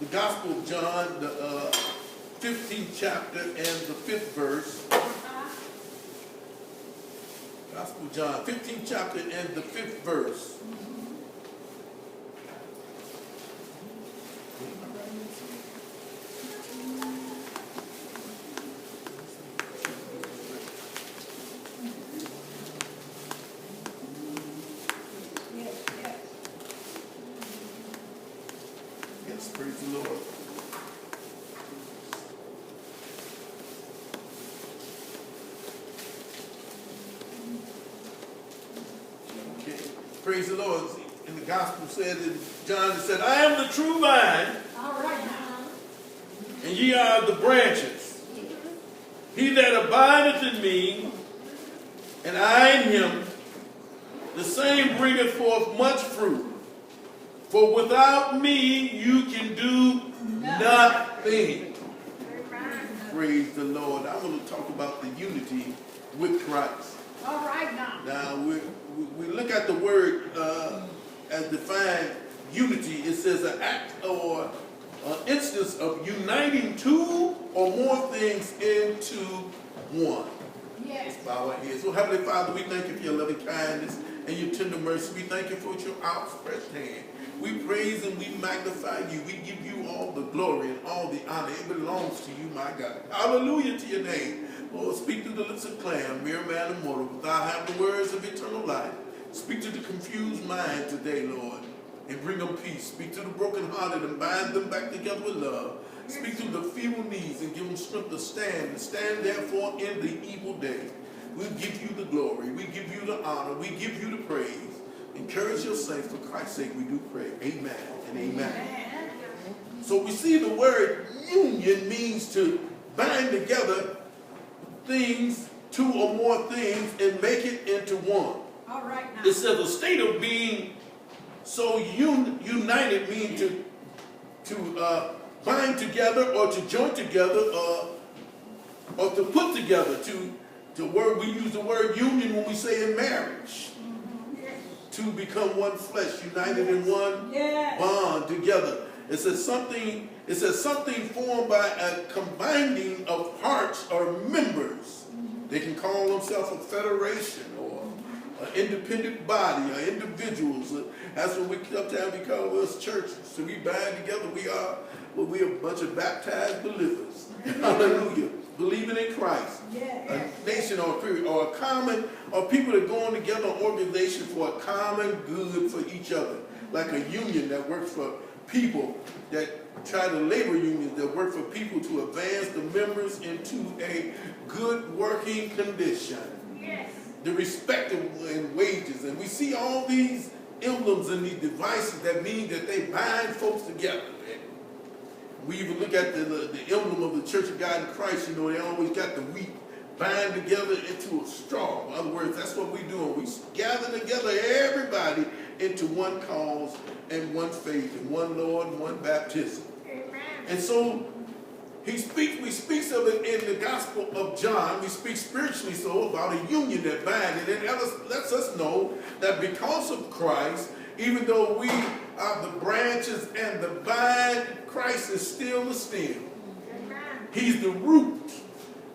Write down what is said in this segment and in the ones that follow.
the Gospel of John, the 15th chapter and the 5th verse. Gospel of John, 15th chapter and the 5th verse. Yes, praise the Lord. Okay, praise the Lord. In the gospel said in John, it said, I am the true vine, All right now. and ye are the branches. He that abideth in me, and I in him, the same bringeth forth much fruit. For without me you can do nothing. Praise the Lord. I want to talk about the unity with Christ. All right now. Now, we look at the word as defined unity. It says an act or an instance of uniting two or more things into one. Yes. Bow our heads. So, Heavenly Father, we thank you for your loving kindness and your tender mercy. We thank you for your outstretched hand. We praise and we magnify you. We give you all the glory and all the honor. It belongs to you, my God. Hallelujah to your name. Lord, speak through the lips of clay, mere man and mortal. But thou have the words of eternal life. Speak to the confused mind today, Lord, and bring them peace. Speak to the brokenhearted and bind them back together with love. Speak to the feeble knees and give them strength to stand. And stand therefore in the evil day. We give you the glory. We give you the honor. We give you the praise. Encourage your saints. For Christ's sake we do pray. Amen and amen. So we see the word union means to bind together things, two or more things, and make it into one. All right now. It says a state of being so united means to bind together or to join together or to put together. We use the word union when we say in marriage. To become one flesh, united in one bond together. It says something formed by a combining of parts or members. They can call themselves a federation or an independent body or individuals. That's what we sometimes call us churches. So we bind together. We are a bunch of baptized believers. Hallelujah. Believing in Christ. A nation or a common, or people that go on together, an organization for a common good for each other. Like a union that works for people, that try to labor unions that work for people to advance the members into a good working condition. Yes. The respect and wages. And we see all these emblems and these devices that mean that they bind folks together. We even look at the emblem of the Church of God in Christ. You know, they always got the wheat bind together into a straw. In other words, that's what we're doing. We gather together everybody into one cause and one faith and one Lord and one baptism. Amen. And so we speaks of it in the Gospel of John. We speak spiritually so about a union that binds. And it lets us know that because of Christ, even though we are the branches and the vine, Christ is still the stem. Amen. He's the root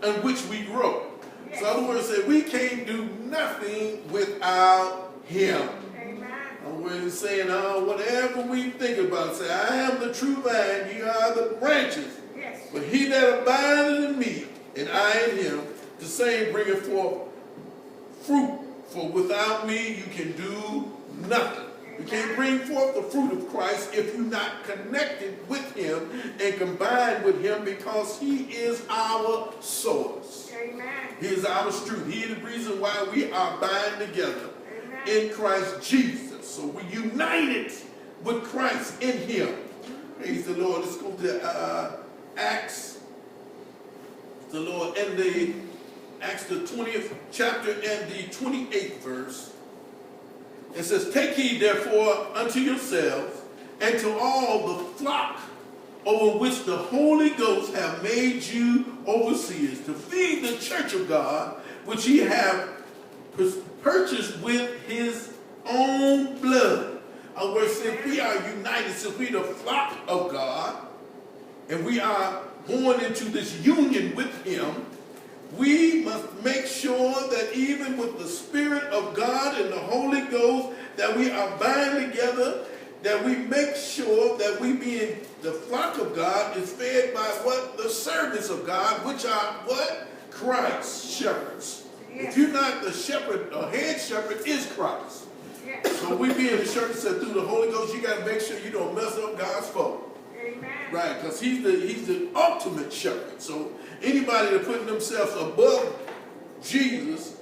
on which we grow. Yes. So in other words, we can't do nothing without him. Amen. We're saying, whatever we think about, say, I am the true vine, you are the branches. Yes. But he that abideth in me, and I in him, the same bringeth forth fruit. For without me you can do nothing. You can't bring forth the fruit of Christ if you're not connected with him and combined with him, because he is our source. Amen. He is our truth. He is the reason why we are bound together Amen. in Christ Jesus. So we united with Christ in him. Praise the Lord. Let's go to Acts. The Lord and the Acts the 20th chapter and the 28th verse. It says, take heed therefore unto yourselves and to all the flock over which the Holy Ghost have made you overseers, to feed the church of God, which he have purchased with his own blood. In other words, since we are united, since we are the flock of God, and we are going into this union with him, we must make sure that even with the Spirit of God and the Holy Ghost, that we are bound together, that we make sure that we being the flock of God is fed by what? The servants of God, which are what? Christ shepherds. If you're not the shepherd, or head shepherd is Christ. Yes. So we being the shepherd said through the Holy Ghost, you got to make sure you don't mess up God's folk. Amen. Right, because he's the ultimate shepherd. So anybody that putting themselves above Jesus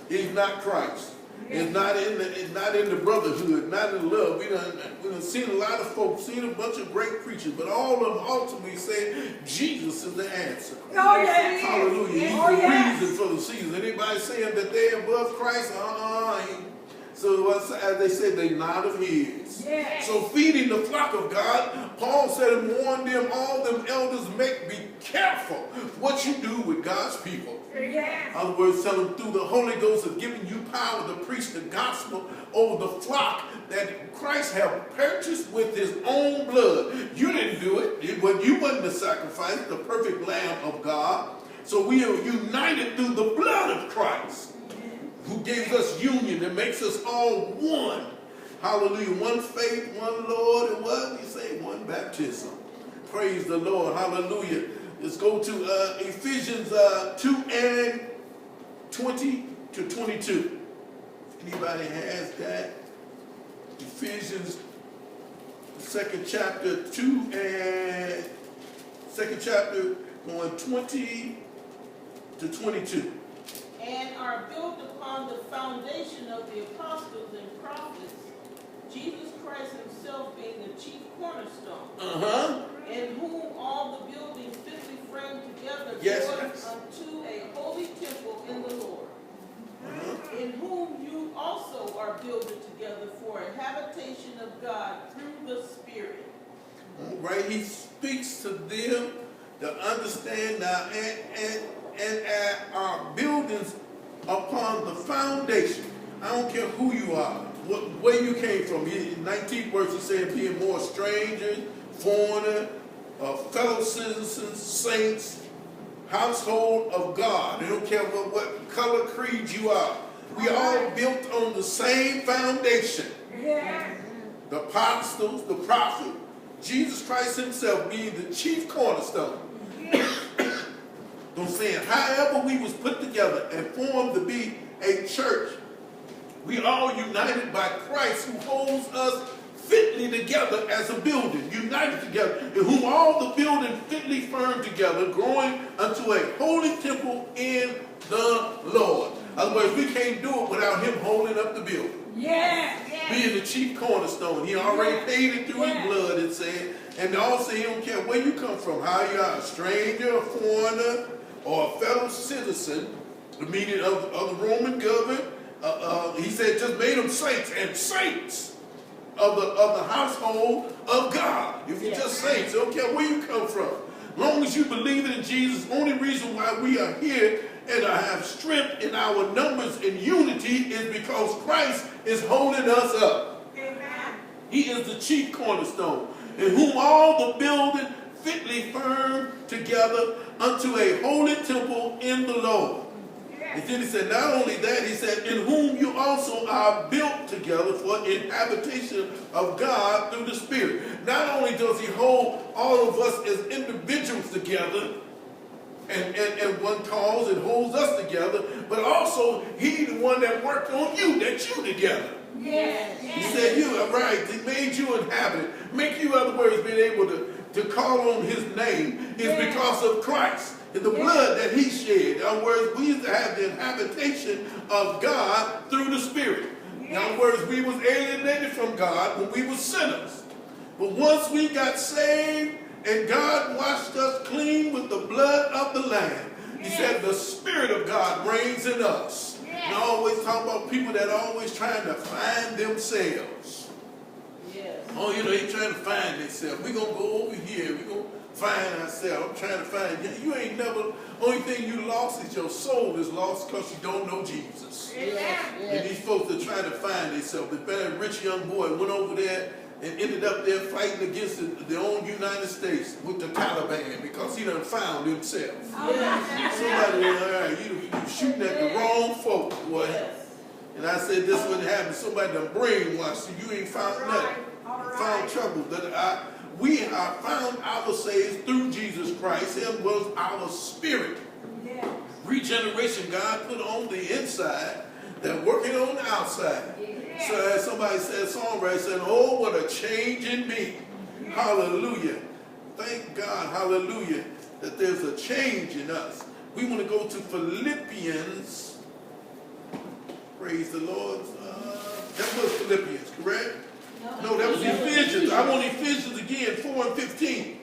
is not Christ. It's not in the brotherhood, not in love. We done seen a lot of folks, seen a bunch of great preachers, but all of them ultimately say Jesus is the answer. Oh, yes. Hallelujah. He's Oh, the yes. reason for the season. Anybody saying that they're above Christ? So as they said, they not of his. Yes. So feeding the flock of God, Paul said and warned them, all them elders, be careful what you do with God's people. Yes. In other words, tell them through the Holy Ghost of giving you power to preach the gospel over the flock that Christ have purchased with his own blood. You didn't do it. You wasn't the sacrifice, the perfect Lamb of God. So we are united through the blood of Christ, who gave us union and makes us all one. Hallelujah. One faith, one Lord, and what? You say one baptism. Praise the Lord. Hallelujah. Let's go to Ephesians 2 and 20 to 22. Anybody has that? Ephesians, second chapter, going 20 to 22. And are built upon the foundation of the apostles and prophets, Jesus Christ himself being the chief cornerstone, in whom all the buildings fitly framed together grow unto a holy temple in the Lord, in whom you also are builded together for a habitation of God through the Spirit. Right, he speaks to them to understand now and our buildings upon the foundation. I don't care who you are, where you came from. In 19th verse, he said, being more strangers, foreigner, fellow citizens, saints, household of God. They don't care what color creed you are. We all built on the same foundation. Yes. The apostles, the prophet, Jesus Christ himself being the chief cornerstone. I'm saying, however we was put together and formed to be a church, we all united by Christ, who holds us fitly together as a building, united together, in whom all the building fitly firm together, growing unto a holy temple in the Lord. In other words, we can't do it without him holding up the building. Yes. Being the chief cornerstone. He already paid it through his blood, it said. And also, he don't care where you come from, how you are, a stranger, a foreigner, or a fellow citizen, the meaning of the Roman government. He said just made them saints and saints of the household of God. If you're just saints, I don't care where you come from. As long as you believe in Jesus, the only reason why we are here and I have strength in our numbers and unity is because Christ is holding us up. Amen. He is the chief cornerstone, in whom all the building fitly firm together unto a holy temple in the Lord. Yes. And then he said, not only that, he said, in whom you also are built together for an habitation of God through the Spirit. Not only does he hold all of us as individuals together, and one cause and holds us together, but also he the one that worked on you, that you together. Yes. He said you are right. He made you inhabited. Make you, in other words, being able to call on his name is because of Christ. And the blood that he shed. In other words, we used to have the habitation of God through the Spirit. In other words, we was alienated from God when we were sinners. But once we got saved and God washed us clean with the blood of the Lamb, he said the Spirit of God reigns in us. And I always talk about people that are always trying to find themselves. Yes. Oh, you know, they're trying to find themselves. We're going to go over here. We're going to find ourselves. I'm trying to find you. You ain't never, only thing you lost is your soul is lost because you don't know Jesus. Amen. And these folks are trying to find themselves. The very rich young boy went over there and ended up there fighting against the own United States with the Taliban because he done found himself. Yes. Somebody, all right, you shooting at the wrong folk, boy. Yes. And I said this wouldn't happen. Somebody done brainwashed you. You ain't found nothing. Found trouble. We are found ourselves through Jesus Christ. Him was our spirit. Yes. Regeneration God put on the inside, that working on the outside. Yes. So as somebody said, songwriter said, oh, what a change in me. Hallelujah. Thank God, hallelujah, that there's a change in us. We want to go to Philippians. Praise the Lord. That was Philippians, correct? No, that was Ephesians. I want Ephesians again, 4 and 15.